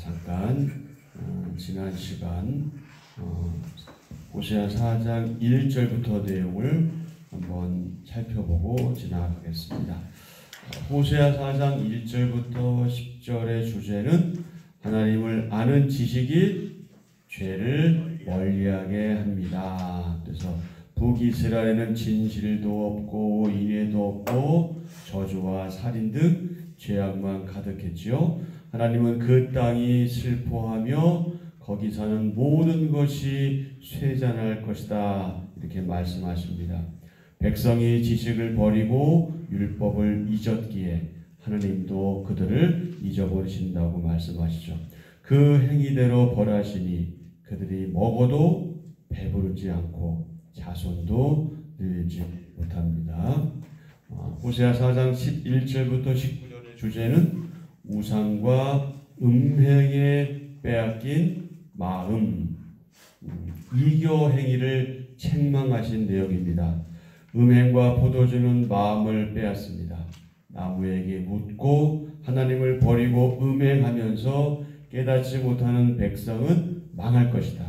잠깐 지난 시간 호세아 4장 1절부터 내용을 한번 살펴보고 지나가겠습니다. 호세아 4장 1절부터 10절의 주제는 하나님을 아는 지식이 죄를 멀리하게 합니다. 그래서 북이스라엘에는 진실도 없고 인애도 없고 저주와 살인 등 죄악만 가득했지요. 하나님은 그 땅이 슬퍼하며 거기 사는 모든 것이 쇠잔할 것이다, 이렇게 말씀하십니다. 백성이 지식을 버리고 율법을 잊었기에 하나님도 그들을 잊어버리신다고 말씀하시죠. 그 행위대로 벌하시니 그들이 먹어도 배부르지 않고 자손도 늘지 못합니다. 호세아 4장 11절부터 19절의 주제는 우상과 음행에 빼앗긴 마음, 이교 행위를 책망하신 내용입니다. 음행과 포도주는 마음을 빼앗습니다. 나무에게 묻고 하나님을 버리고 음행하면서 깨닫지 못하는 백성은 망할 것이다.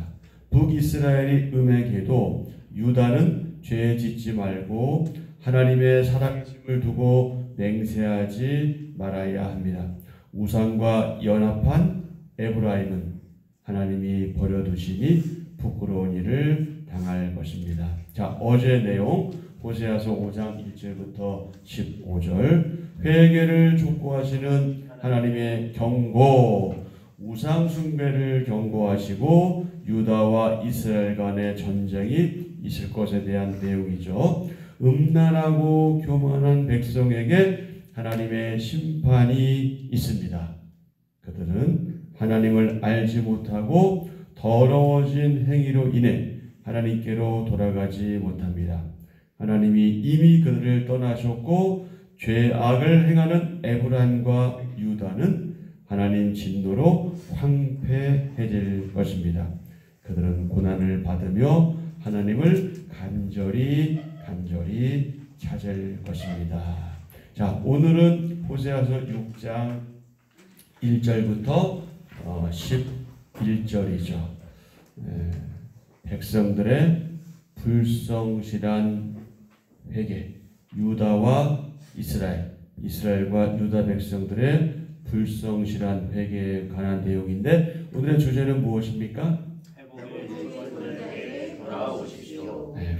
북이스라엘이 음행해도 유다는 죄 짓지 말고 하나님의 살아계심을 두고 맹세하지 말아야 합니다. 우상과 연합한 에브라임은 하나님이 버려두시니 부끄러운 일을 당할 것입니다. 자, 어제 내용 호세아서 5장 1절부터 15절, 회개를 촉구하시는 하나님의 경고, 우상 숭배를 경고하시고 유다와 이스라엘 간의 전쟁이 있을 것에 대한 내용이죠. 음란하고 교만한 백성에게 하나님의 심판이 있습니다. 그들은 하나님을 알지 못하고 더러워진 행위로 인해 하나님께로 돌아가지 못합니다. 하나님이 이미 그들을 떠나셨고 죄악을 행하는 에브라임과 유다는 하나님 진노로 황폐해질 것입니다. 그들은 고난을 받으며 하나님을 간절히 찾을 것입니다. 자, 오늘은 호세아서 6장 1절부터 11절이죠. 백성들의 불성실한 회개, 유다와 이스라엘과 유다 백성들의 불성실한 회개에 관한 내용인데, 오늘의 주제는 무엇입니까?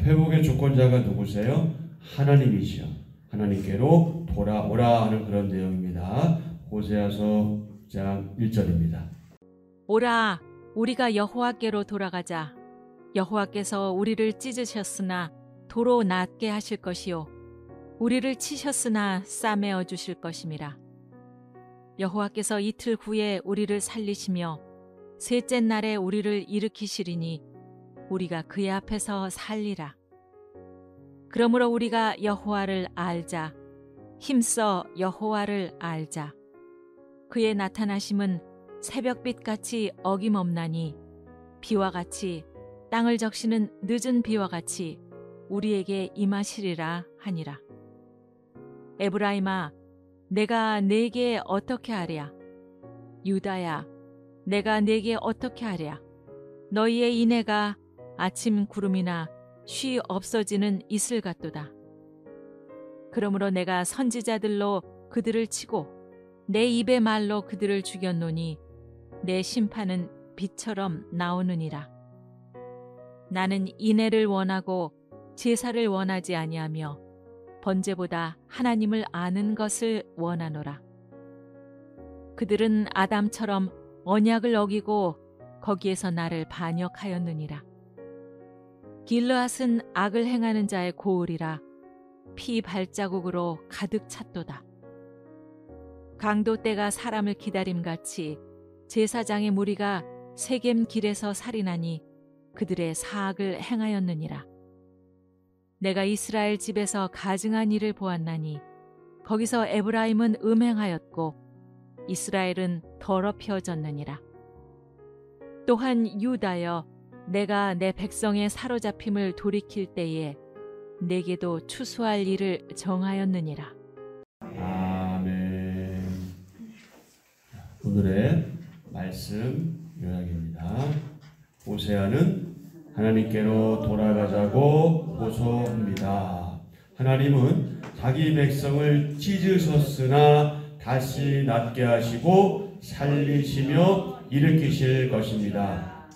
회복의 주권자가 누구세요? 하나님이시요. 하나님께로 돌아오라 하는 그런 내용입니다. 호세아서 6장 1절입니다. 오라, 우리가 여호와께로 돌아가자. 여호와께서 우리를 찢으셨으나 도로 낫게 하실 것이요, 우리를 치셨으나 싸매어 주실 것임이라. 여호와께서 이틀 후에 우리를 살리시며 셋째 날에 우리를 일으키시리니 우리가 그의 앞에서 살리라. 그러므로 우리가 여호와를 알자. 힘써 여호와를 알자. 그의 나타나심은 새벽빛같이 어김없나니 비와 같이, 땅을 적시는 늦은 비와 같이 우리에게 임하시리라 하니라. 에브라임아, 내가 네게 어떻게 하랴? 유다야, 내가 네게 어떻게 하랴? 너희의 인애가 아침 구름이나 쉬 없어지는 이슬 같도다. 그러므로 내가 선지자들로 그들을 치고 내 입의 말로 그들을 죽였노니 내 심판은 빛처럼 나오느니라. 나는 인애를 원하고 제사를 원하지 아니하며 번제보다 하나님을 아는 것을 원하노라. 그들은 아담처럼 언약을 어기고 거기에서 나를 반역하였느니라. 길르앗은 악을 행하는 자의 고을이라 피 발자국으로 가득 찼도다. 강도 떼가 사람을 기다림같이 제사장의 무리가 세겜 길에서 살인하니 그들의 사악을 행하였느니라. 내가 이스라엘 집에서 가증한 일을 보았나니 거기서 에브라임은 음행하였고 이스라엘은 더럽혀졌느니라. 또한 유다여, 내가 내 백성의 사로잡힘을 돌이킬 때에 내게도 추수할 일을 정하였느니라. 아멘. 오늘의 말씀 요약입니다. 호세아는 하나님께로 돌아가자고 호소합니다. 하나님은 자기 백성을 찢으셨으나 다시 낫게 하시고 살리시며 일으키실 것입니다.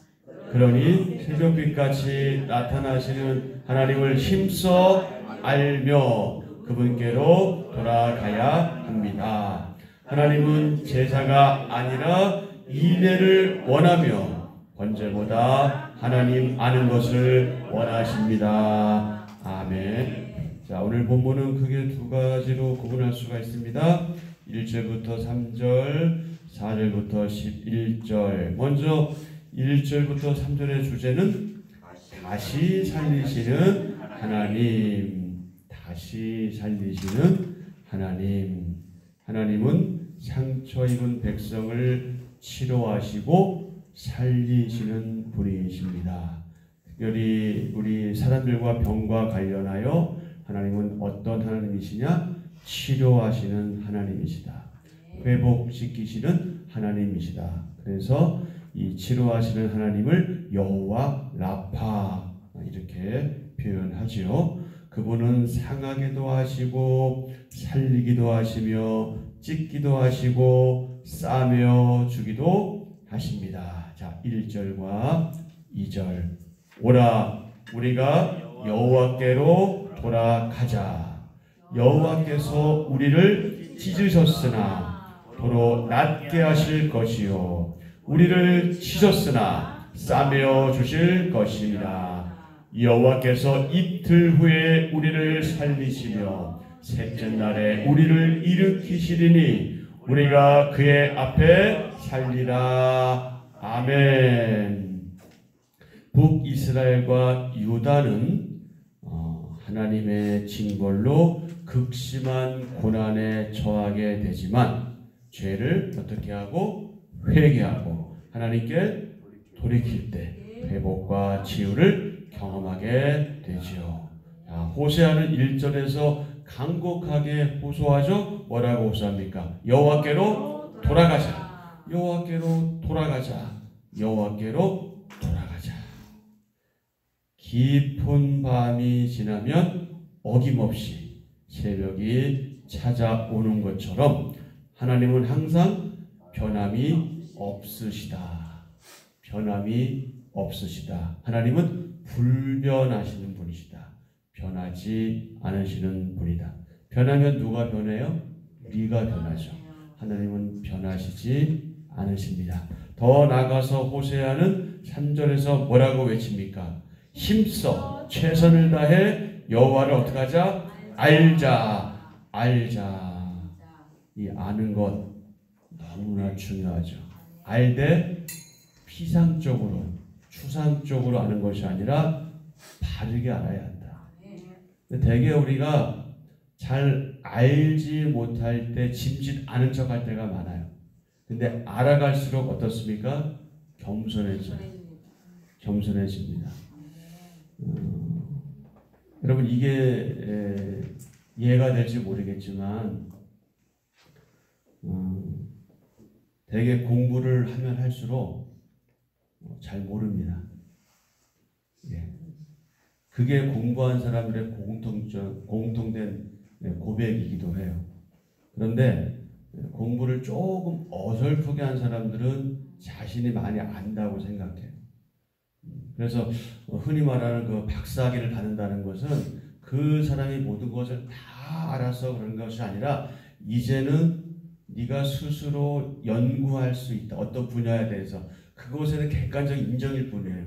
그러니 새벽빛같이 나타나시는 하나님을 힘써 알며 그분께로 돌아가야 합니다. 하나님은 제사가 아니라 인내를 원하며 번제보다 하나님 아는 것을 원하십니다. 아멘. 자, 오늘 본문은 크게 두 가지로 구분할 수가 있습니다. 1절부터 3절, 4절부터 11절. 먼저 1절부터 3절의 주제는 다시 살리시는 하나님. 다시 살리시는 하나님. 하나님은 상처 입은 백성을 치료하시고 살리시는 분이십니다. 특별히 우리 사람들과 병과 관련하여 하나님은 어떤 하나님이시냐? 치료하시는 하나님이시다. 회복시키시는 하나님이시다. 그래서 이 치료하시는 하나님을 여호와 라파 이렇게 표현하지요. 그분은 상하게도 하시고 살리기도 하시며 찢기도 하시고 싸매어 주기도 하십니다. 자, 1절과 2절. 오라 우리가 여호와께로 돌아가자. 여호와께서 우리를 찢으셨으나 도로 낫게 하실 것이요 우리를 치셨으나 싸매어 주실 것입니다. 여호와께서 이틀 후에 우리를 살리시며 셋째 날에 우리를 일으키시리니 우리가 그의 앞에 살리라. 아멘. 북이스라엘과 유다는 하나님의 징벌로 극심한 고난에 처하게 되지만 죄를 어떻게 하고 회개하고 하나님께 돌이킬 때 회복과 치유를 경험하게 되지요. 호세아는 1절에서 간곡하게 호소하죠. 뭐라고 호소합니까? 여호와께로 돌아가자. 여호와께로 돌아가자. 여호와께로 돌아가자. 깊은 밤이 지나면 어김없이 새벽이 찾아오는 것처럼 하나님은 항상 변함이 없으시다. 변함이 없으시다. 하나님은 불변하시는 분이시다. 변하지 않으시는 분이다. 변하면 누가 변해요? 우리가 변하죠. 하나님은 변하시지 않으십니다. 더 나아가서 호세아는 3절에서 뭐라고 외칩니까? 힘써 최선을 다해 여호와를 어떻게 하자? 알자. 알자. 이 아는 것 너무나 중요하죠. 알되 피상적으로 추상적으로 아는 것이 아니라 바르게 알아야 한다. 근데 대개 우리가 잘 알지 못할 때 짐짓 아는 척할 때가 많아요. 근데 알아갈수록 어떻습니까? 겸손해집니다. 여러분 이게 이해가 될지 모르겠지만 되게 공부를 하면 할수록 잘 모릅니다. 예. 그게 공부한 사람들의 공통된 고백이기도 해요. 그런데 공부를 조금 어설프게 한 사람들은 자신이 많이 안다고 생각해요. 그래서 흔히 말하는 그 박사학위를 받는다는 것은 그 사람이 모든 것을 다 알아서 그런 것이 아니라 이제는 네가 스스로 연구할 수 있다. 어떤 분야에 대해서 그것에는 객관적인 인정일 뿐이에요.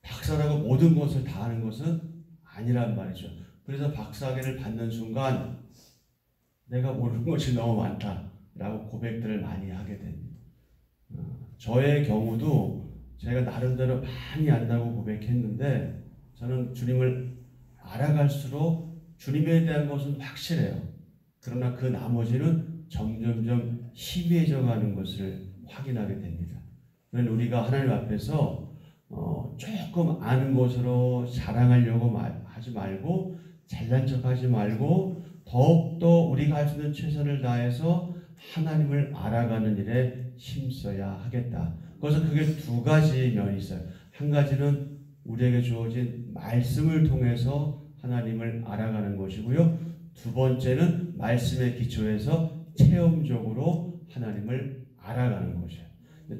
박사라고 모든 것을 다 아는 것은 아니란 말이죠. 그래서 박사학위를 받는 순간 내가 모르는 것이 너무 많다라고 고백들을 많이 하게 됩니다. 저의 경우도 제가 나름대로 많이 안다고 고백했는데 저는 주님을 알아갈수록 주님에 대한 것은 확실해요. 그러나 그 나머지는 점점점 희미해져 가는 것을 확인하게 됩니다. 그러니 우리가 하나님 앞에서 조금 아는 것으로 자랑하려고 하지 말고 잘난 척하지 말고 더욱더 우리가 할 수 있는 최선을 다해서 하나님을 알아가는 일에 심써야 하겠다. 그래서 그게 두 가지 면이 있어요. 한 가지는 우리에게 주어진 말씀을 통해서 하나님을 알아가는 것이고요. 두 번째는 말씀의 기초에서 체험적으로 하나님을 알아가는 것이에요.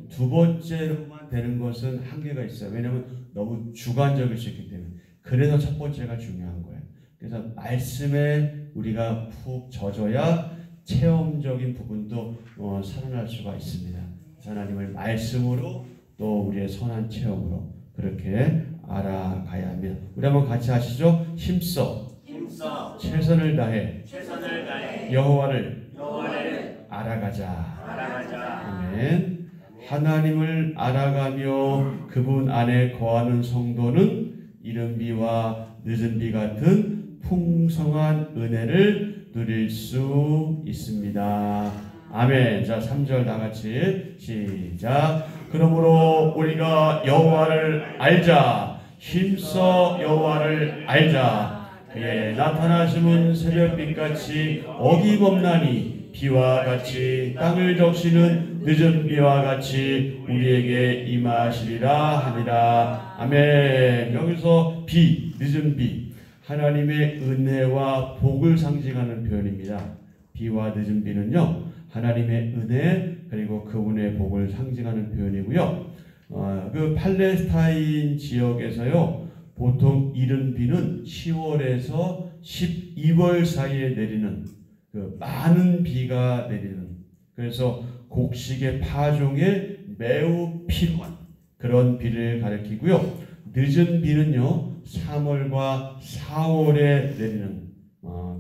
두 번째로만 되는 것은 한계가 있어요. 왜냐하면 너무 주관적일 수 있기 때문에. 그래서 첫 번째가 중요한 거예요. 그래서 말씀에 우리가 푹 젖어야 체험적인 부분도 살아날 수가 있습니다. 하나님을 말씀으로 또 우리의 선한 체험으로 그렇게 알아가야 합니다. 우리 한번 같이 하시죠. 힘써 최선을 다해 여호와를 알아가자. 아멘. 하나님을 알아가며 그분 안에 거하는 성도는 이른 비와 늦은 비 같은 풍성한 은혜를 누릴 수 있습니다. 아멘. 자, 3절 다 같이 시작. 그러므로 우리가 여호와를 알자. 힘써 여호와를 알자. 그의 나타나심은 새벽빛같이 어김없나니 비와 같이 땅을 적시는 늦은 비와 같이 우리에게 임하시리라 하니라. 아멘. 여기서 비, 늦은 비, 하나님의 은혜와 복을 상징하는 표현입니다. 비와 늦은 비는요, 하나님의 은혜 그리고 그분의 복을 상징하는 표현이고요. 그 팔레스타인 지역에서요, 보통 이른 비는 10월에서 12월 사이에 내리는 그 많은 비가 내리는, 그래서 곡식의 파종에 매우 필요한 그런 비를 가리키고요. 늦은 비는요, 3월과 4월에 내리는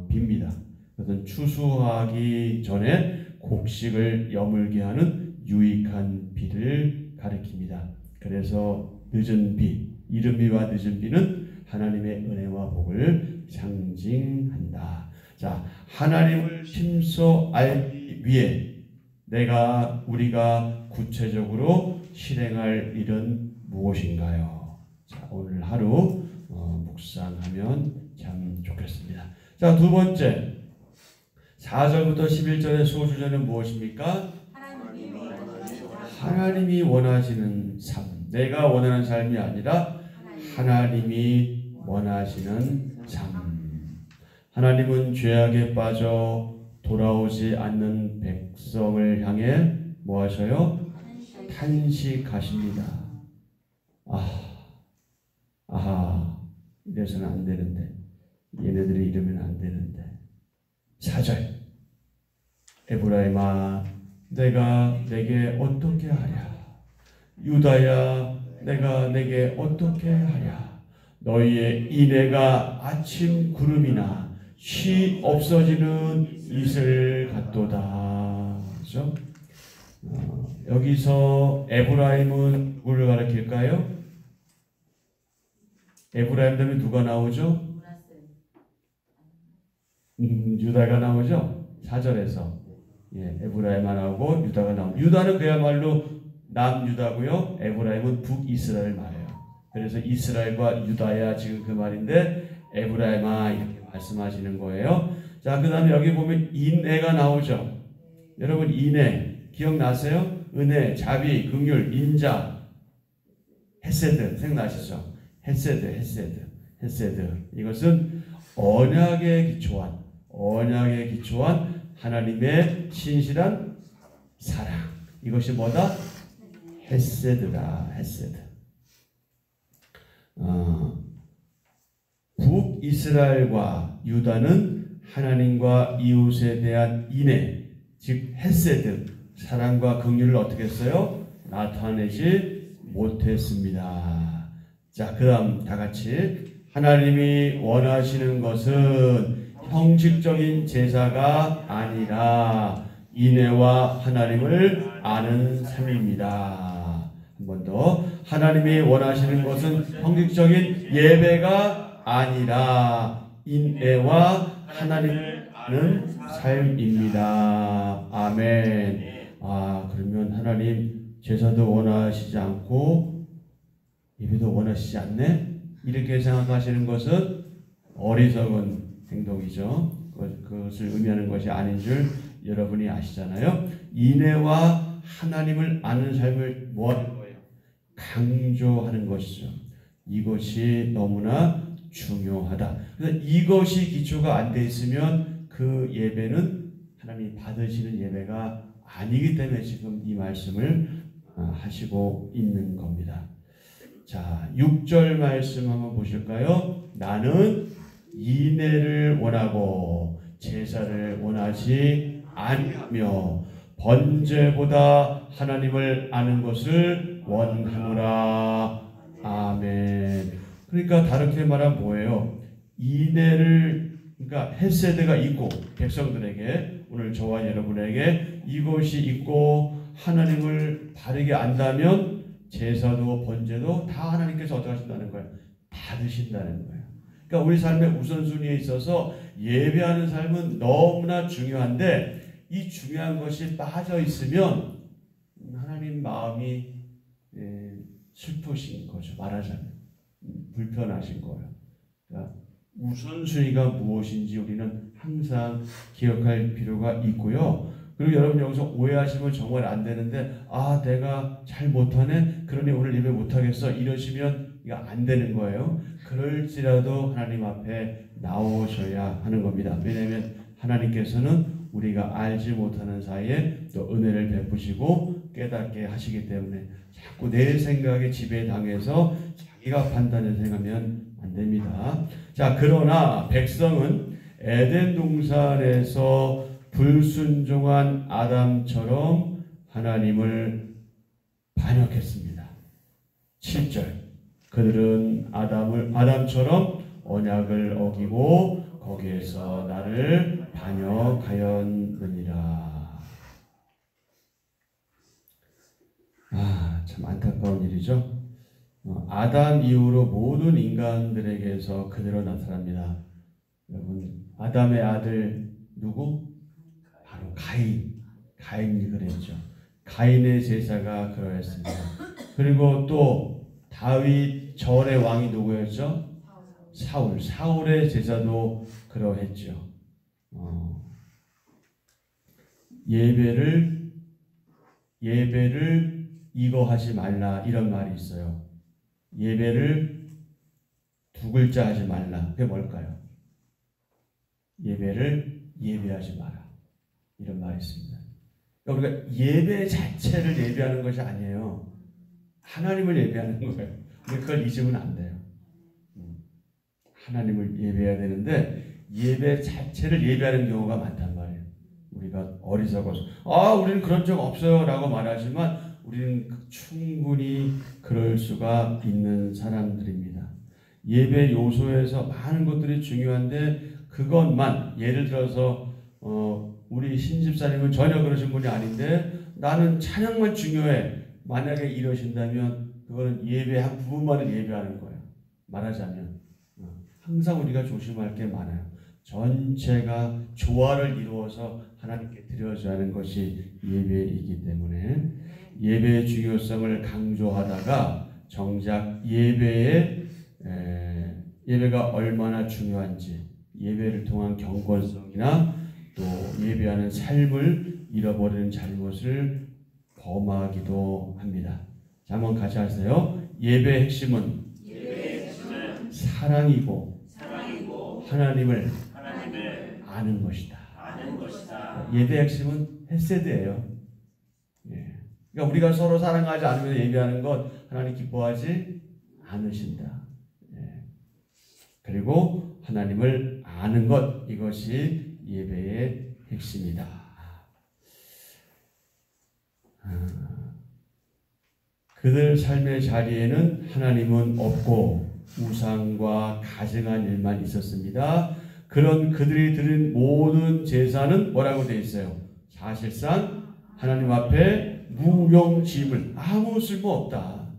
비입니다. 그것은 추수하기 전에 곡식을 여물게 하는 유익한 비를 가리킵니다. 그래서 늦은 비, 이른 비와 늦은 비는 하나님의 은혜와 복을 상징한다. 자, 하나님을 힘써 알기 위해 우리가 구체적으로 실행할 일은 무엇인가요? 자, 오늘 하루 묵상하면 참 좋겠습니다. 자, 두 번째, 4절부터 11절의 소주제는 무엇입니까? 하나님이 원하시는 삶. 내가 원하는 삶이 아니라 하나님이 원하시는 삶. 하나님은 죄악에 빠져 돌아오지 않는 백성을 향해 뭐 하셔요? 탄식하십니다. 이래서는 안 되는데, 얘네들이 이러면 안 되는데. 4절, 에브라임아 내가 내게 어떻게 하랴. 유다야 내가 내게 어떻게 하랴. 너희의 인애가 아침 구름이나 쉬 없어지는 이슬 같도다. 그렇죠? 여기서 에브라임은 누구를 가리킬까요? 에브라임 다음에 누가 나오죠? 유다가 나오죠? 4절에서. 에브라임만 나오고 유다가 나오고, 유다는 그야말로 남유다고요. 에브라임은 북이스라엘 말이에요. 그래서 이스라엘과 유다야 지금 그 말인데 에브라임아 이렇게 말씀하시는 거예요. 자, 그 다음에 여기 보면 인애가 나오죠. 여러분 인애 기억나세요? 은혜, 자비, 긍휼, 인자, 헤세드 생각나시죠? 헤세드. 이것은 언약에 기초한 하나님의 신실한 사랑. 이것이 뭐다? 헤세드다. 헤세드. 북이스라엘과 유다는 하나님과 이웃에 대한 인애, 즉 헤세드, 사랑과 긍휼을 어떻게 했어요? 나타내지 못했습니다. 자, 그 다음 다 같이, 하나님이 원하시는 것은 형식적인 제사가 아니라 인애와 하나님을 아는 삶입니다. 한 번 더, 하나님이 원하시는 것은 형식적인 예배가 아니라 인애와 하나님을 아는 삶입니다. 아멘. 그러면 하나님 제사도 원하시지 않고 예배도 원하시지 않네? 이렇게 생각하시는 것은 어리석은 행동이죠. 그것을 의미하는 것이 아닌 줄 여러분이 아시잖아요. 인애와 하나님을 아는 삶을 뭐 하는 거예요? 강조하는 것이죠. 이것이 너무나 중요하다. 그래서 이것이 기초가 안 돼 있으면 그 예배는 하나님이 받으시는 예배가 아니기 때문에 지금 이 말씀을 하시고 있는 겁니다. 자, 6절 말씀 한번 보실까요? 나는 인애를 원하고 제사를 원하지 아니하며 번제보다 하나님을 아는 것을 원하노라. 아멘. 그러니까 다르게 말하면 뭐예요? 인애를, 그러니까 헤세드가 있고 백성들에게, 오늘 저와 여러분에게 이것이 있고 하나님을 바르게 안다면 제사도 번제도 다 하나님께서 어떻게 하신다는 거예요? 받으신다는 거예요. 그러니까 우리 삶의 우선순위에 있어서 예배하는 삶은 너무나 중요한데, 이 중요한 것이 빠져 있으면 하나님 마음이 슬프신 거죠. 말하자면 불편하신 거예요. 그러니까 우선순위가 무엇인지 우리는 항상 기억할 필요가 있고요. 그리고 여러분 여기서 오해하시면 정말 안 되는데, 아 내가 잘 못하네, 그러니 오늘 예배 못하겠어, 이러시면 이거 안 되는 거예요. 그럴지라도 하나님 앞에 나오셔야 하는 겁니다. 왜냐하면 하나님께서는 우리가 알지 못하는 사이에 또 은혜를 베푸시고 깨닫게 하시기 때문에 자꾸 내 생각에 지배당해서 자기가 판단을 생각하면 안 됩니다. 자, 그러나 백성은 에덴 동산에서 불순종한 아담처럼 하나님을 반역했습니다. 7절, 그들은 아담처럼 언약을 어기고 거기에서 나를 반역하였느니라. 참 안타까운 일이죠. 아담 이후로 모든 인간들에게서 그대로 나타납니다. 여러분, 아담의 아들 누구? 바로 가인이 그랬죠. 가인의 제사가 그러했습니다. 그리고 또 다윗 절의 왕이 누구였죠? 사울의 제사도 그러했죠. 예배를 이거 하지 말라, 이런 말이 있어요. 예배를 두 글자 하지 말라. 그게 뭘까요? 예배를 예배하지 마라, 이런 말이 있습니다. 그러니까 우리가 예배 자체를 예배하는 것이 아니에요. 하나님을 예배하는 거예요. 근데 그걸 잊으면 안 돼요. 하나님을 예배해야 되는데 예배 자체를 예배하는 경우가 많단 말이에요. 우리가 어리석어서 우리는 그런 적 없어요 라고 말하지만 우리는 충분히 그럴 수가 있는 사람들입니다. 예배 요소에서 많은 것들이 중요한데, 그것만, 예를 들어서 우리 신집사님은 전혀 그러신 분이 아닌데 나는 찬양만 중요해, 만약에 이러신다면 그거는 예배 한 부분만을 예배하는 거예요. 말하자면 항상 우리가 조심할 게 많아요. 전체가 조화를 이루어서 하나님께 드려져야 하는 것이 예배이기 때문에 예배의 중요성을 강조하다가 정작 예배가 얼마나 중요한지, 예배를 통한 경건성이나 또 예배하는 삶을 잃어버리는 잘못을 범하기도 합니다. 자, 한번 같이 하세요. 예배의 핵심은 사랑이고 하나님을 아는 것이다. 예배의 핵심은 헤세드예요. 그러니까 우리가 서로 사랑하지 않으면 예배하는 것 하나님 기뻐하지 않으신다. 그리고 하나님을 아는 것, 이것이 예배의 핵심이다. 그들 삶의 자리에는 하나님은 없고 우상과 가증한 일만 있었습니다. 그런 그들이 드린 모든 제사는 뭐라고 되어 있어요? 사실상 하나님 앞에 무용지물, 아무 쓸모없다.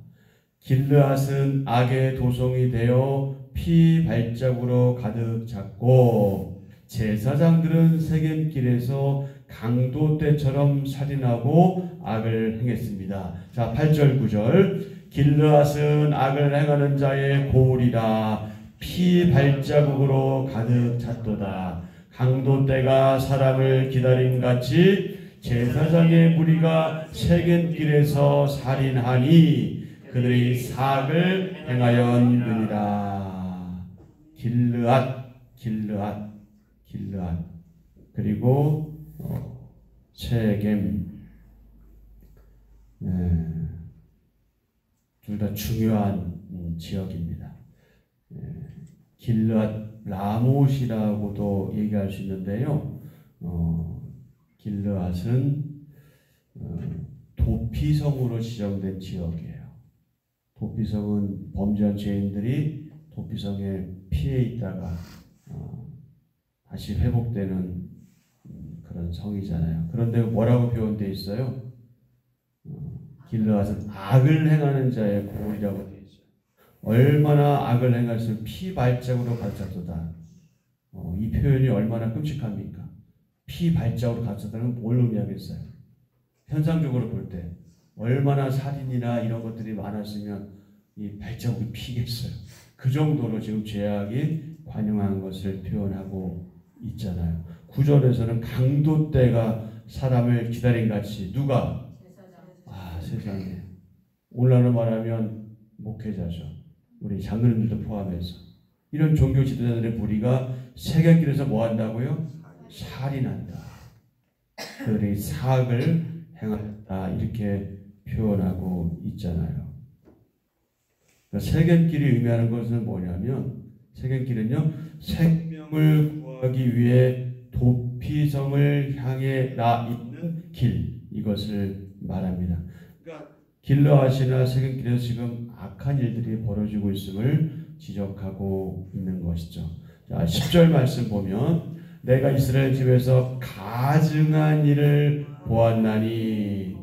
길르앗은 악의 도성이 되어 피 발자국으로 가득 찼고 제사장들은 세겜길에서 강도 때처럼 살인하고 악을 행했습니다. 자, 8절 9절, 길르앗은 악을 행하는 자의 고울이라 피 발자국으로 가득 찼도다. 강도 때가 사람을 기다림 같이 제사장의 무리가 세겜길에서 살인하니 그들이 사악을 행하였느니라. 길르앗 그리고 세겜, 둘 다 중요한 지역입니다. 길르앗 라못이라고도 얘기할 수 있는데요. 길르앗은 도피성으로 지정된 지역이에요. 도피성은 범죄한 죄인들이 도피성에 피해 있다가 다시 회복되는 그런 성이잖아요. 그런데 뭐라고 표현되어 있어요? 길르앗은 악을 행하는 자의 고을이라고 되어 있어요. 얼마나 악을 행할수록 피 발자국으로 가르쳤다. 이 표현이 얼마나 끔찍합니까? 피 발자국으로 가르쳤다는 뭘 의미하겠어요? 현상적으로 볼 때 얼마나 살인이나 이런 것들이 많았으면 이 발자국이 피겠어요. 그 정도로 지금 죄악이 관영한 것을 표현하고 있잖아요. 9절에서는 강도떼가 사람을 기다린 같이 누가? 세상에. 오늘날로 말하면 목회자죠. 우리 장로님들도 포함해서. 이런 종교 지도자들의 무리가 세겜길에서 뭐 한다고요? 살인한다. 그들이 사악을 행한다. 이렇게 표현하고 있잖아요. 그러니까 세겜길이 의미하는 것은 뭐냐면 세겜길은요, 생명을 구하기 위해 도피성을 향해 나 있는 길, 이것을 말합니다. 그러니까 길르앗이나 세겜길에서 지금 악한 일들이 벌어지고 있음을 지적하고 있는 것이죠. 자, 10절 말씀 보면 내가 이스라엘 집에서 가증한 일을 보았나니,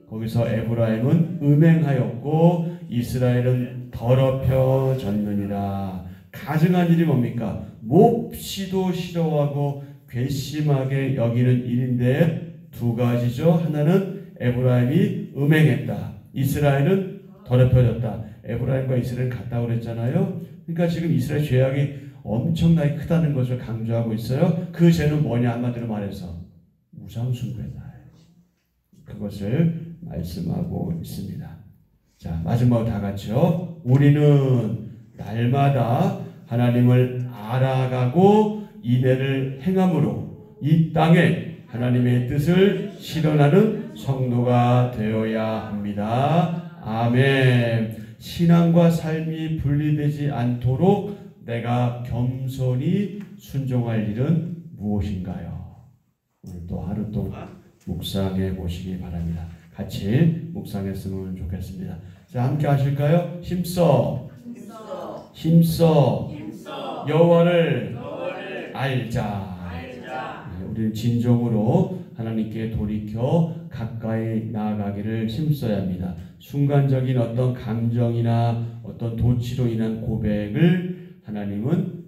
거기서 에브라임은 음행하였고 이스라엘은 더럽혀졌느니라. 가증한 일이 뭡니까? 몹시도 싫어하고 괘씸하게 여기는 일인데 두 가지죠. 하나는 에브라임이 음행했다. 이스라엘은 더럽혀졌다. 에브라임과 이스라엘은 같다고 그랬잖아요. 그러니까 지금 이스라엘 죄악이 엄청나게 크다는 것을 강조하고 있어요. 그 죄는 뭐냐? 한마디로 말해서 우상숭배다. 그것을 말씀하고 있습니다. 자, 마지막으로 다 같이요. 우리는 날마다 하나님을 알아가고 인애를 행함으로 이 땅에 하나님의 뜻을 실현하는 성도가 되어야 합니다. 아멘. 신앙과 삶이 분리되지 않도록 내가 겸손히 순종할 일은 무엇인가요? 오늘 또 하루 동안 묵상해 보시기 바랍니다. 같이 묵상했으면 좋겠습니다. 자, 함께 하실까요? 힘써 여호와를 알자. 우리는 진정으로 하나님께 돌이켜 가까이 나아가기를 힘써야 합니다. 순간적인 어떤 감정이나 어떤 도치로 인한 고백을 하나님은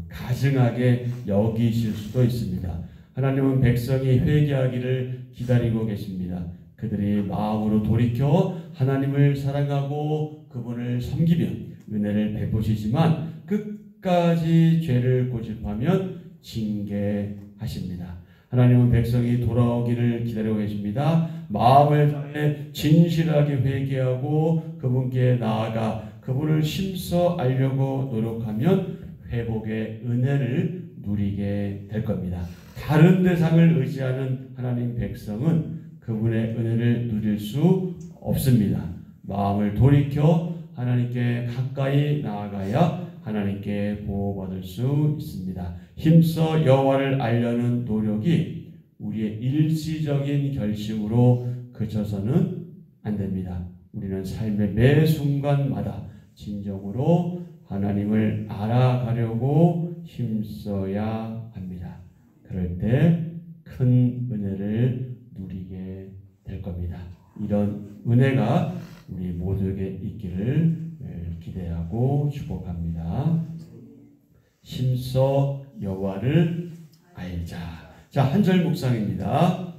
가증하게 여기실 수도 있습니다. 하나님은 백성이 회개하기를 기다리고 계십니다. 그들이 마음으로 돌이켜 하나님을 사랑하고 그분을 섬기면 은혜를 베푸시지만 끝까지 죄를 고집하면 징계하십니다. 하나님은 백성이 돌아오기를 기다리고 계십니다. 마음을 다해 진실하게 회개하고 그분께 나아가 그분을 힘써 알려고 노력하면 회복의 은혜를 누리게 될 겁니다. 다른 대상을 의지하는 하나님 백성은 그분의 은혜를 누릴 수 없습니다. 마음을 돌이켜 하나님께 가까이 나아가야 하나님께 보호받을 수 있습니다. 힘써 여호와를 알려는 노력이 우리의 일시적인 결심으로 그쳐서는 안 됩니다. 우리는 삶의 매 순간마다 진정으로 하나님을 알아가려고 힘써야 합니다. 그럴 때 큰 은혜를 누리게 될 겁니다. 이런 은혜가 우리 모두에게 있기를 기대하고 축복합니다. 힘써 여호와를 알자. 자, 한 절 묵상입니다.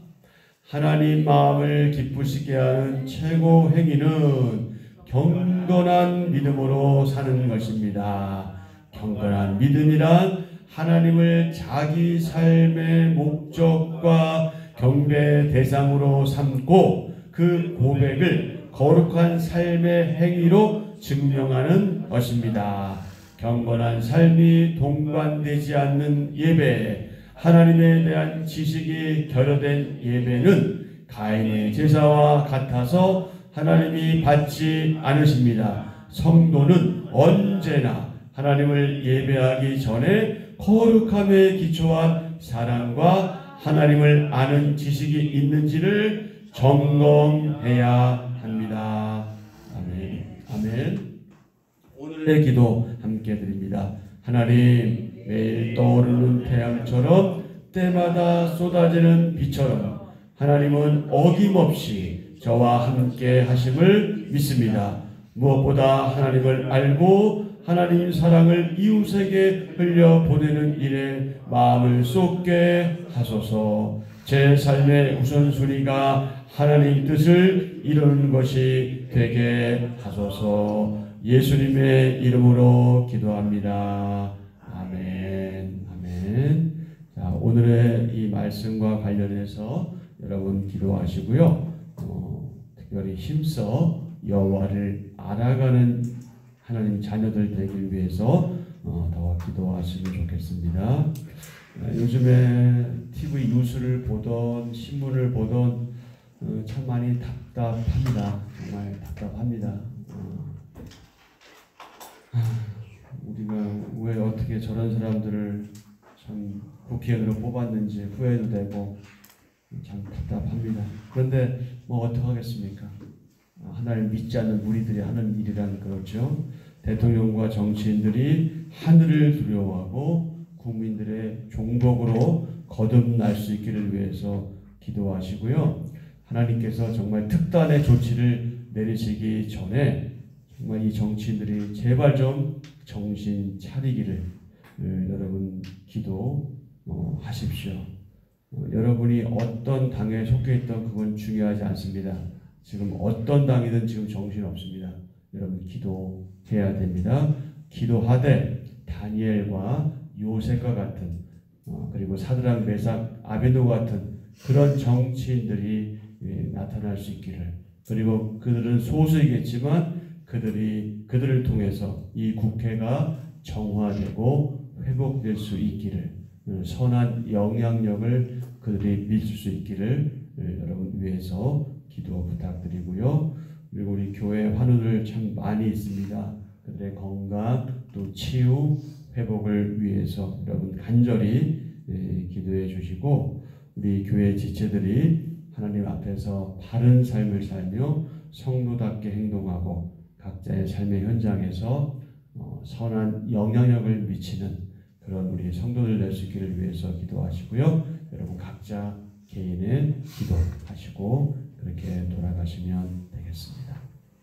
하나님 마음을 기쁘시게 하는 최고 행위는 경건한 믿음으로 사는 것입니다. 경건한 믿음이란 하나님을 자기 삶의 목적과 경배 대상으로 삼고 그 고백을 거룩한 삶의 행위로 증명하는 것입니다. 경건한 삶이 동반되지 않는 예배, 하나님에 대한 지식이 결여된 예배는 가인의 제사와 같아서 하나님이 받지 않으십니다. 성도는 언제나 하나님을 예배하기 전에 거룩함에 기초한 사랑과 하나님을 아는 지식이 있는지를 점검해야 합니다. 아멘. 아멘. 오늘의 기도 함께 드립니다. 하나님, 매일 떠오르는 태양처럼 때마다 쏟아지는 비처럼 하나님은 어김없이 저와 함께 하심을 믿습니다. 무엇보다 하나님을 알고 하나님 사랑을 이웃에게 흘려보내는 일에 마음을 쏟게 하소서. 제 삶의 우선순위가 하나님 뜻을 이루는 것이 되게 하소서. 예수님의 이름으로 기도합니다. 아멘. 아멘. 자, 오늘의 이 말씀과 관련해서 여러분 기도하시고요. 특별히 힘써 여호와를 알아가는 하나님 자녀들 되길 위해서 더 기도하시면 좋겠습니다. 요즘에 TV 뉴스를 보던 신문을 보던 참 많이 답답합니다. 정말 답답합니다. 우리가 왜 어떻게 저런 사람들을 참 국회의원으로 뽑았는지 후회도 되고 참 답답합니다. 그런데 뭐 어떡하겠습니까? 하나님 믿지 않는 무리들이 하는 일이란 그렇죠. 대통령과 정치인들이 하늘을 두려워하고 국민들의 종복으로 거듭날 수 있기를 위해서 기도하시고요. 하나님께서 정말 특단의 조치를 내리시기 전에 정말 이 정치인들이 제발 좀 정신 차리기를 여러분 기도하십시오. 여러분이 어떤 당에 속해 있던 그건 중요하지 않습니다. 지금 어떤 당이든 지금 정신 없습니다. 여러분 기도해야 됩니다. 기도하되 다니엘과 요셉과 같은 그리고 사드락 메삭 아베노 같은 그런 정치인들이 나타날 수 있기를, 그리고 그들은 소수이겠지만 그들을 통해서 이 국회가 정화되고 회복될 수 있기를, 선한 영향력을 그들이 미칠 수 있기를 여러분 위해서 기도 부탁드리고요. 그리고 우리 교회 환우들 참 많이 있습니다. 그들의 건강 또 치유 회복을 위해서 여러분 간절히 기도해 주시고, 우리 교회 지체들이 하나님 앞에서 바른 삶을 살며 성도답게 행동하고 각자의 삶의 현장에서 선한 영향력을 미치는 그런 우리 성도들 될 수 있기를 위해서 기도하시고요. 여러분 각자 개인의 기도하시고 그렇게 돌아가시면 되겠습니다.